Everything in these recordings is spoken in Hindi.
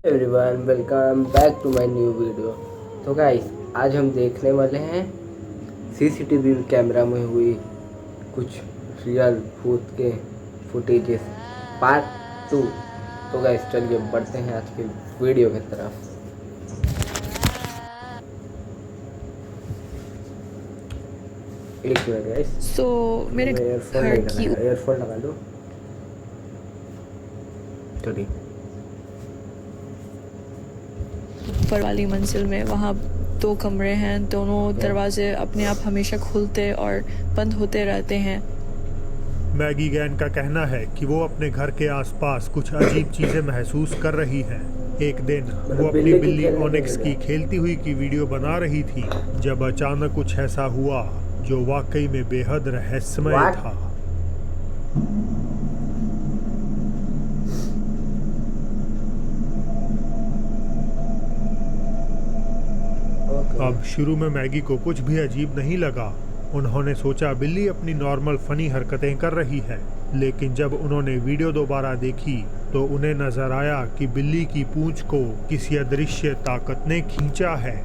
Everyone welcome back to my new video. तो गाइस आज हम देखने वाले हैं सीसीटीवी कैमरा में हुई कुछ रियल भूत के फुटेजेस पार्ट 2। तो गाइस चलिए बढ़ते हैं आज के वीडियो की तरफ। एक मिनट गाइस, मेरे ईयरफोन घर नहीं की लगाया, ईयरफोन लगा लो। चलिए ऊपर वाली मंजिल में वहाँ 2 कमरे हैं। दोनों दरवाजे अपने आप हमेशा खुलते और बंद होते रहते हैं। मैगी गैन का कहना है कि वो अपने घर के आसपास कुछ अजीब चीजें महसूस कर रही है। एक दिन वो अपनी बिल्ली ओनिक्स की खेलती हुई की वीडियो बना रही थी जब अचानक कुछ ऐसा हुआ जो वाकई में बेहद रहस्यमय था। अब शुरू में मैगी को कुछ भी अजीब नहीं लगा। उन्होंने सोचा बिल्ली अपनी नॉर्मल फनी हरकतें कर रही है, लेकिन जब उन्होंने वीडियो दोबारा देखी तो उन्हें नजर आया कि बिल्ली की पूंछ को किसी अदृश्य ताकत ने खींचा है।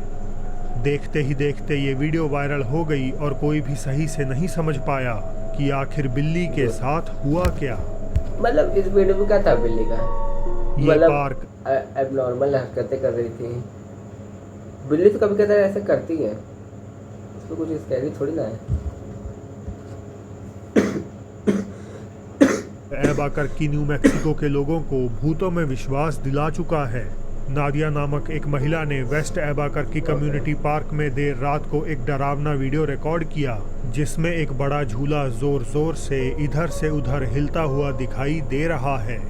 देखते ही देखते ये वीडियो वायरल हो गई और कोई भी सही से नहीं समझ पाया कि आखिर बिल्ली के साथ हुआ क्या। मतलब इस वीडियो में क्या था? बिल्ली का ये पार्क एबनॉर्मल हरकतें कर रही थी। बिल्ली तो कभी कभी ऐसे करती है, इसमें कुछ स्कैरी थोड़ी ना है। एल्बुकर्की न्यू मैक्सिको के लोगों को भूतों में विश्वास दिला चुका है। नादिया नामक एक महिला ने वेस्ट एल्बुकर्की कम्युनिटी पार्क में देर रात को एक डरावना वीडियो रिकॉर्ड किया जिसमें एक बड़ा झूला जोर जोर से इधर से उधर हिलता हुआ दिखाई दे रहा है।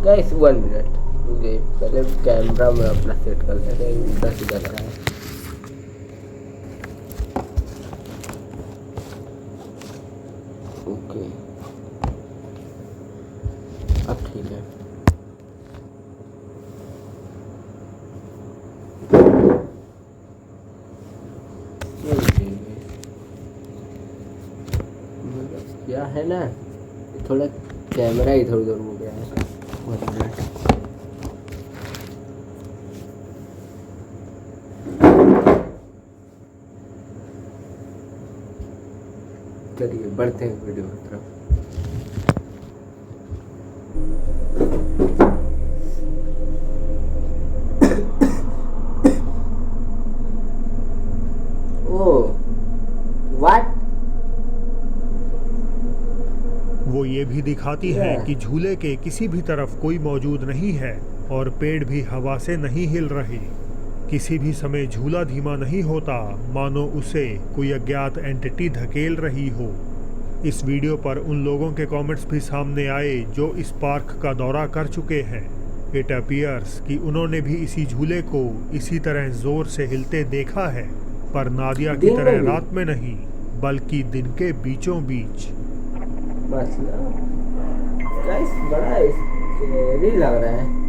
गाइस 1 मिनट रुकिए, पहले कैमरा में अपना सेट कर लेते हैं। उल्टा सीधा लगा है। ओके अब ठीक है। क्या है ना, थोड़ा कैमरा इधर उधर हो गया है। चलिए बढ़ते हैं वीडियो की तरफ। ओह व्हाट, वो ये भी दिखाती है कि झूले के किसी भी तरफ कोई मौजूद नहीं है और पेड़ भी हवा से नहीं हिल रहे। किसी भी समय झूला धीमा नहीं होता, मानो उसे कोई अज्ञात एंटिटी धकेल रही हो। इस वीडियो पर उन लोगों के कमेंट्स भी सामने आए जो इस पार्क का दौरा कर चुके हैं। इट अपीयर्स कि उन्होंने भी इसी झूले को इसी तरह जोर से हिलते देखा है, पर नादिया की तरह रात में नहीं बल्कि दिन के बीचों बीच। गाइस बड़ा स्कैरी लग रहा है।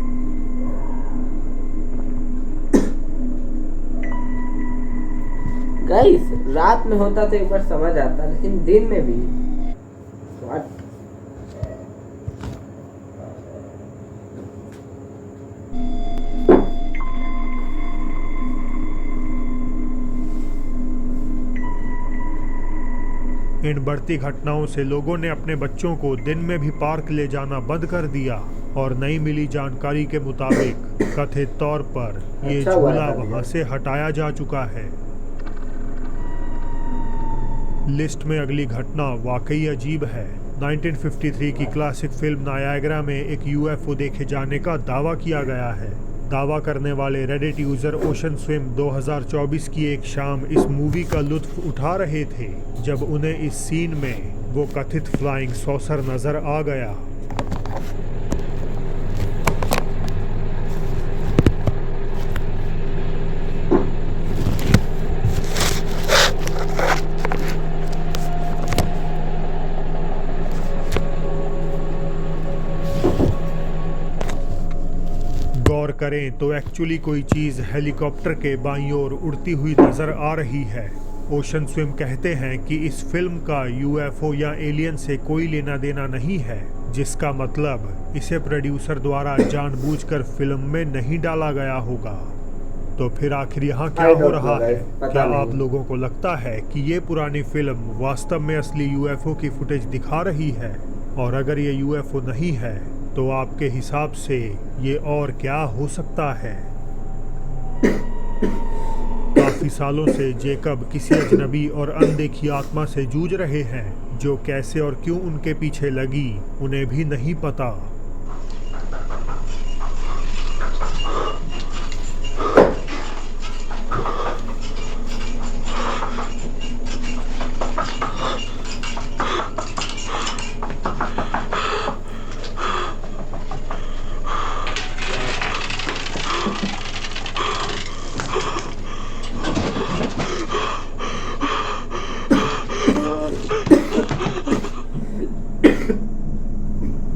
गाइस रात में होता तो एक बार समझ आता, लेकिन दिन में भी व्हाट। इन बढ़ती घटनाओं से लोगों ने अपने बच्चों को दिन में भी पार्क ले जाना बंद कर दिया और नई मिली जानकारी के मुताबिक कथित तौर पर ये झूला वहां से हटाया जा चुका है। लिस्ट में अगली घटना वाकई अजीब है। 1953 की क्लासिक फिल्म नायाग्रा में एक यूएफओ देखे जाने का दावा किया गया है। दावा करने वाले रेडिट यूजर ओशन स्विम 2024 की एक शाम इस मूवी का लुत्फ उठा रहे थे जब उन्हें इस सीन में वो कथित फ्लाइंग सॉसर नजर आ गया। गौर करें तो एक्चुअली कोई चीज़ हेलीकॉप्टर के बाईं ओर उड़ती हुई नज़र आ रही है। ओशन स्विम कहते हैं कि इस फिल्म का यूएफओ या एलियन से कोई लेना देना नहीं है, जिसका मतलब इसे प्रोड्यूसर द्वारा जानबूझकर फिल्म में नहीं डाला गया होगा। तो फिर आखिर यहाँ क्या हो रहा है? क्या आप लोगों को लगता है कि ये पुरानी फिल्म वास्तव में असली यूएफओ की फुटेज दिखा रही है? और अगर ये यूएफओ नहीं है तो आपके हिसाब से ये और क्या हो सकता है? काफी सालों से जेकब किसी अजनबी और अनदेखी आत्मा से जूझ रहे हैं, जो कैसे और क्यों उनके पीछे लगी उन्हें भी नहीं पता।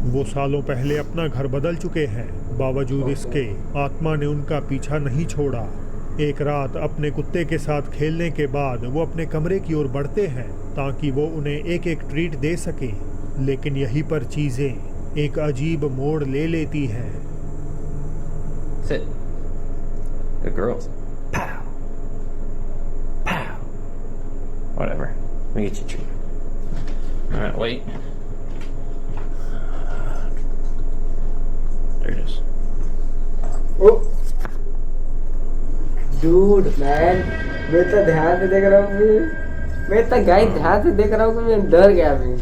वो सालों पहले अपना घर बदल चुके हैं, बावजूद इसके आत्मा ने उनका पीछा नहीं छोड़ा। एक रात अपने कुत्ते के साथ खेलने के बाद वो अपने कमरे की ओर बढ़ते हैं ताकि वो उन्हें एक एक ट्रीट दे सके, लेकिन यहीं पर चीजें एक अजीब मोड़ ले लेती हैं। Sit. Good girls. Pow. Pow. Whatever. Let me get you a treat. Alright, wait. There it is. O dude man, मैं तो ध्यान से देख रहा हूँ मैं तो गाइस ध्यान से देख रहा हूँ कि मैं डर गया मैं।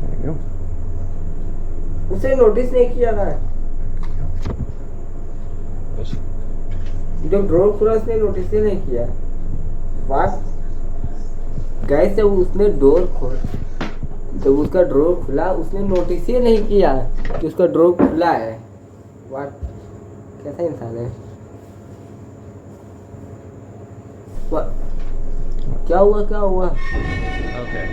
There you go. उसे नोटिस नहीं किया था जब ड्रोन खुला, उसने नोटिस ही नहीं किया। वाट गाइस, जब उसने डोर खोल, जब उसका ड्रोर खुला उसने नोटिस ही नहीं किया कि उसका ड्रोर खुला है। वाट, कैसा इंसान है? क्या हुआ क्या हुआ? Okay.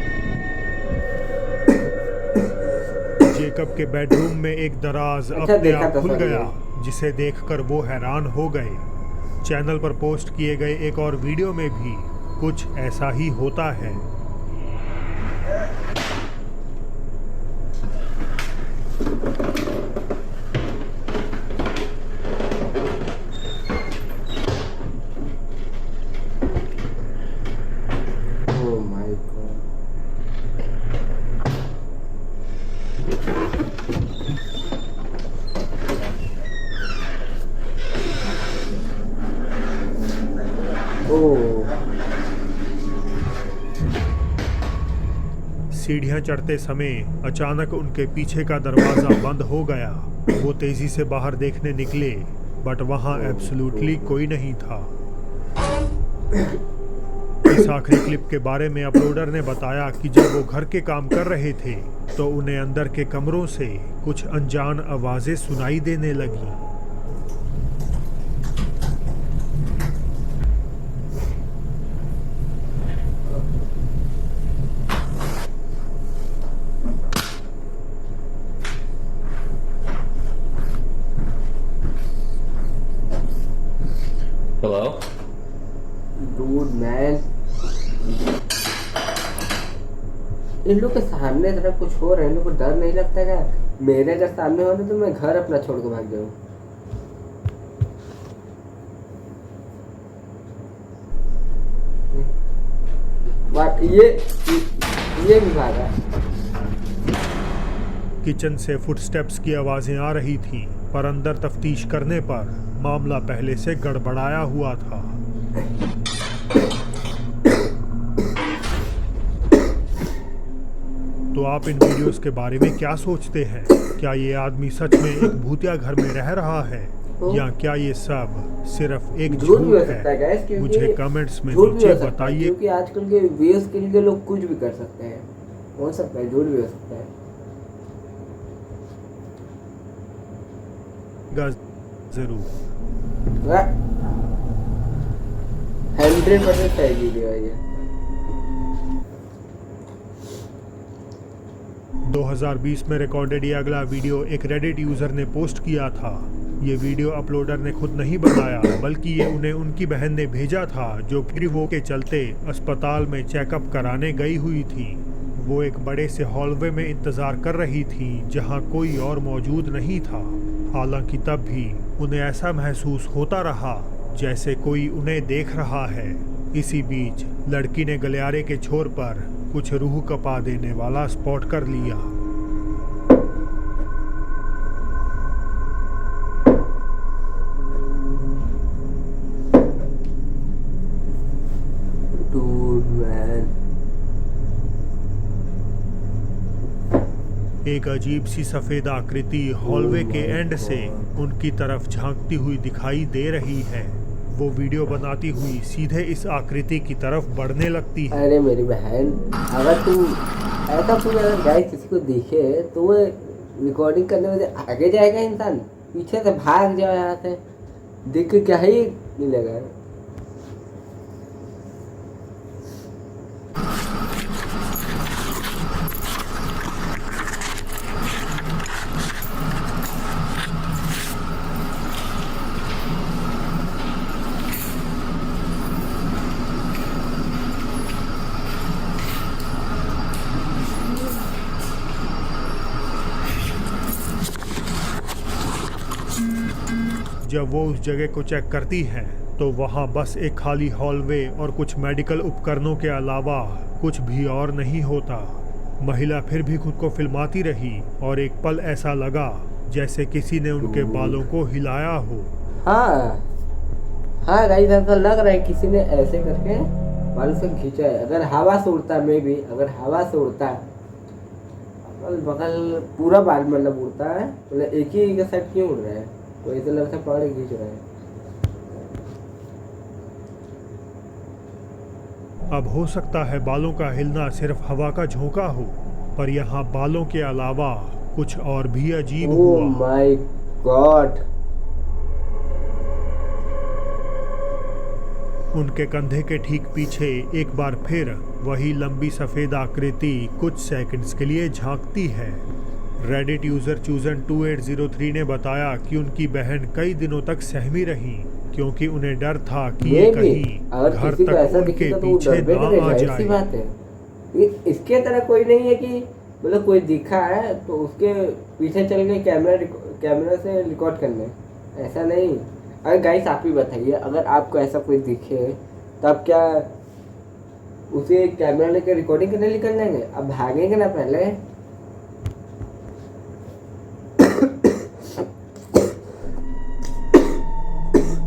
जेकब के बेडरूम में एक दराज अच्छा, अपने देखा आप था खुल सर गया, ये। जिसे देखकर वो हैरान हो गए। चैनल पर पोस्ट किए गए एक और वीडियो में भी कुछ ऐसा ही होता है। Oh my God. ओह, सीढ़ियां चढ़ते समय अचानक उनके पीछे का दरवाजा बंद हो गया। वो तेजी से बाहर देखने निकले, बट वहां एब्सोल्युटली कोई नहीं था। इस आखिरी क्लिप के बारे में अपलोडर ने बताया कि जब वो घर के काम कर रहे थे तो उन्हें अंदर के कमरों से कुछ अनजान आवाजें सुनाई देने लगी। Hello? डूड मैन, इन लोग के सामने तरफ कुछ हो रहा है, इन लोग को डर नहीं लगता क्या? मेरे अगर सामने होने तो मैं घर अपना छोड़ के भाग जाऊँ। वाट, ये भी भागा। किचन से फुटस्टेप्स की आवाजें आ रही थीं, पर अंदर तफ्तीश करने पर मामला पहले से गड़बड़ाया हुआ था। तो आप इन वीडियोस के बारे में क्या सोचते हैं? क्या ये आदमी सच में एक भूतिया घर में रह रहा है, या क्या ये सब सिर्फ एक झूठ भी हो झूठ सकता है है? guys, क्योंकि मुझे कमेंट्स में झूठ भी नीचे हो सकता है, बताइए। क्योंकि आजकल के व्यूज के लिए लोग कुछ भी कर सकते हैं। हो सकता है, झूठ भी हो सकता है। जरूर 100% सही वीडियो है ये। 2020 में रिकॉर्डेड ये अगला वीडियो एक रेडिट यूजर ने पोस्ट किया था। ये वीडियो अपलोडर ने खुद नहीं बनाया, बल्कि ये उन्हें उनकी बहन ने भेजा था, जो प्रीवो के चलते अस्पताल में चेकअप कराने गई हुई थी। वो एक बड़े से हॉलवे में इंतज़ार कर रही थी जहां कोई और मौजूद नहीं था। हालांकि तब भी उन्हें ऐसा महसूस होता रहा जैसे कोई उन्हें देख रहा है। इसी बीच लड़की ने गलियारे के छोर पर कुछ रूह कपा देने वाला स्पॉट कर लिया। Dude, man. एक अजीब सी सफेद आकृति हॉलवे के एंड से उनकी तरफ झांकती हुई दिखाई दे रही है। वो वीडियो बनाती हुई सीधे इस आकृति की तरफ बढ़ने लगती है। अरे मेरी बहन, अगर तुम ऐसा तुम अगर गाइस किसी को दिखे तो वो रिकॉर्डिंग करने में से आगे जाएगा इंसान, पीछे से भाग जाओ यहाँ से, देख के क्या ही मिलेगा। जब वो उस जगह को चेक करती है तो वहाँ बस एक खाली हॉलवे और कुछ मेडिकल उपकरणों के अलावा कुछ भी और नहीं होता। महिला फिर भी खुद को फिल्माती रही और एक पल ऐसा लगा जैसे किसी ने उनके बालों को हिलाया हो। हाँ गाइस, ऐसा लग रहा है किसी ने ऐसे करके बालों से खींचा है। अगर हवा से उड़ता है, मैं भी अगर हवा से उड़ता है अगल बगल पूरा बाल मतलब उड़ता है, मतलब एक ही का साइड क्यों उड़ रहा है? कोई तो लगता है पकड़ खींच रहा है। अब हो सकता है बालों का हिलना सिर्फ हवा का झोंका हो, पर यहाँ बालों के अलावा कुछ और भी अजीब ओह हुआ। My God! उनके कंधे के ठीक पीछे एक बार फिर वही लंबी सफेद आकृति कुछ सेकंड्स के लिए झांकती है। रेडिट यूजर चूजन 2803 ने बताया कि उनकी बहन कई दिनों तक सहमी रही, क्योंकि उन्हें डर था कि ये कहीं घर तक उनके पीछे ना आ जाए। बात है, इसके तरह कोई नहीं है कि मतलब कोई दिखा है तो उसके पीछे चल के कैमरा से रिकॉर्ड करने, ऐसा नहीं। अगर गाइस आप ही बताइए, अगर आपको ऐसा कोई दिखे तो आप क्या उसे कैमरा लेकर रिकॉर्डिंग करने निकल जाएंगे? आप भागेंगे ना पहले।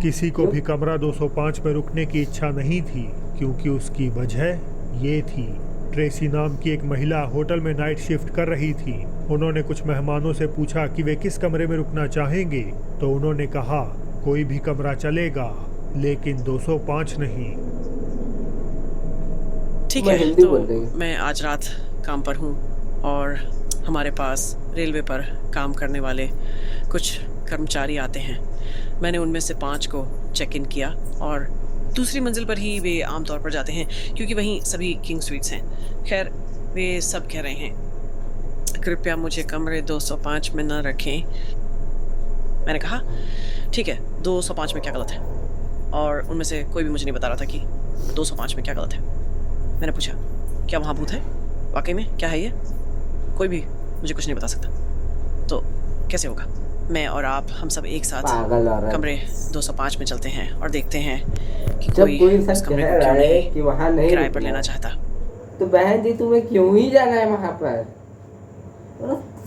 किसी को भी कमरा 205 में रुकने की इच्छा नहीं थी, क्योंकि उसकी वजह ये थी। ट्रेसी नाम की एक महिला होटल में नाइट शिफ्ट कर रही थी। उन्होंने कुछ मेहमानों से पूछा कि वे किस कमरे में रुकना चाहेंगे, तो उन्होंने कहा कोई भी कमरा चलेगा, लेकिन 205 नहीं। ठीक है, तो मैं आज रात काम पर हूँ और हमारे पास रेलवे पर काम करने वाले कुछ कर्मचारी आते हैं। मैंने उनमें से 5 को चेक इन किया और दूसरी मंजिल पर ही वे आमतौर पर जाते हैं, क्योंकि वहीं सभी किंग स्वीट्स हैं। खैर, वे सब कह रहे हैं कृपया मुझे कमरे 205 में न रखें। मैंने कहा ठीक है, 205 में क्या गलत है? और उनमें से कोई भी मुझे नहीं बता रहा था कि 205 में क्या गलत है। मैंने पूछा क्या वहाँ भूत है? वाकई में क्या है ये? कोई भी मुझे कुछ नहीं बता सकता। तो कैसे होगा? मैं और आप हम सब एक साथ कमरे 205 में चलते हैं और देखते हैं कि कोई उस कमरे को क्यों नहीं किराए पर लेना चाहता। तो बहन जी तुम्हें क्यों ही जाना है वहाँ पर?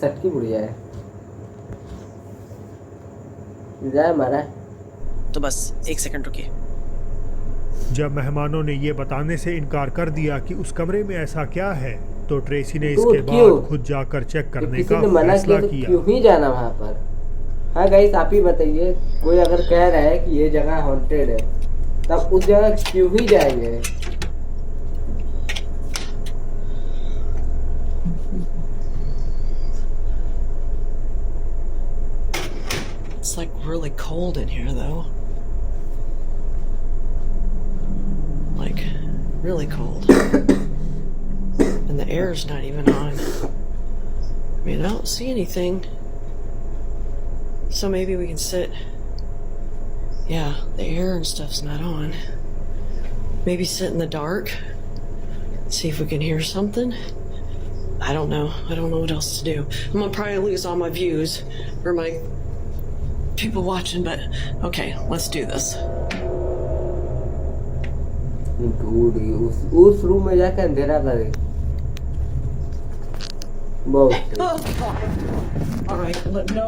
सटकी बुढ़िया है जाए मारा। तो बस 1 सेकंड रुकिए। जब मेहमानों ने ये बताने से इनकार कर दिया कि उस कमरे में ऐसा क्या है, तो ट्रेसी ने इसके बाद खुद जाकर चेक करने का फैसला किया। क्यों ही जाना वहाँ पर? हाँ गाइस, आप ही बताइए, कोई अगर कह रहा है कि ये जगह हॉन्टेड है, तब उस जगह क्यों ही जाएंगे? It's like really cold in here though. Like really cold. And the air's not even on. I mean, I don't see anything. So maybe we can sit. Yeah, the air and stuff's not on. Maybe sit in the dark. See if we can hear something. I don't know. I don't know what else to do. I'm gonna probably lose all my views or my people watching, but okay, let's do this. ढूंढी उस रूम में जाकर अंधेरा करे बहुत All right, no,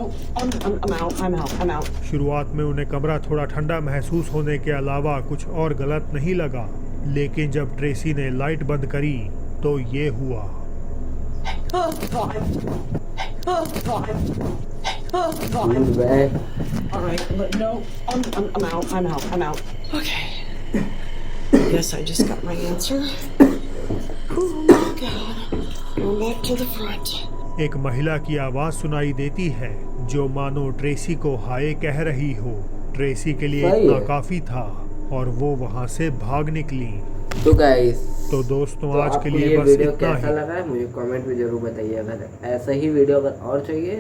I'm out. शुरुआत में उन्हें कमरा थोड़ा ठंडा महसूस होने के अलावा कुछ और गलत नहीं लगा, लेकिन जब ट्रेसी ने लाइट बंद करी तो ये हुआ। ढूंढ गए। All right, no, I'm out. Okay. Yes, I just got my answer. Oh my God. Going back to the front. एक महिला की आवाज सुनाई देती है जो मानो ट्रेसी को हाय कह रही हो। ट्रेसी के लिए सही इतना है। काफी था और वो वहां से भाग निकली। तो गाइस, तो दोस्तों आज के आपको लिए ये बस वीडियो इतना कैसा ही। लगा है मुझे कमेंट में जरूर बताइए। अगर ऐसा ही वीडियो अगर और चाहिए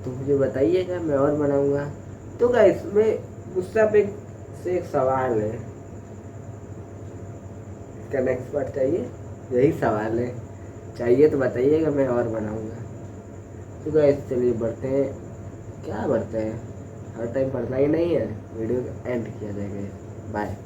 तो मुझे बताइएगा, मैं और बनाऊंगा। तो गाइस, मैं मुझसे आप एक सवाल है, इसका नेक्स्ट पार्ट चाहिए, यही सवाल है, चाहिए तो बताइएगा, मैं और बनाऊंगा। तो गाइस चलिए बढ़ते हैं। क्या बढ़ते हैं, हर टाइम पढ़ना ही नहीं है, वीडियो का एंड किया जाएगा। बाय।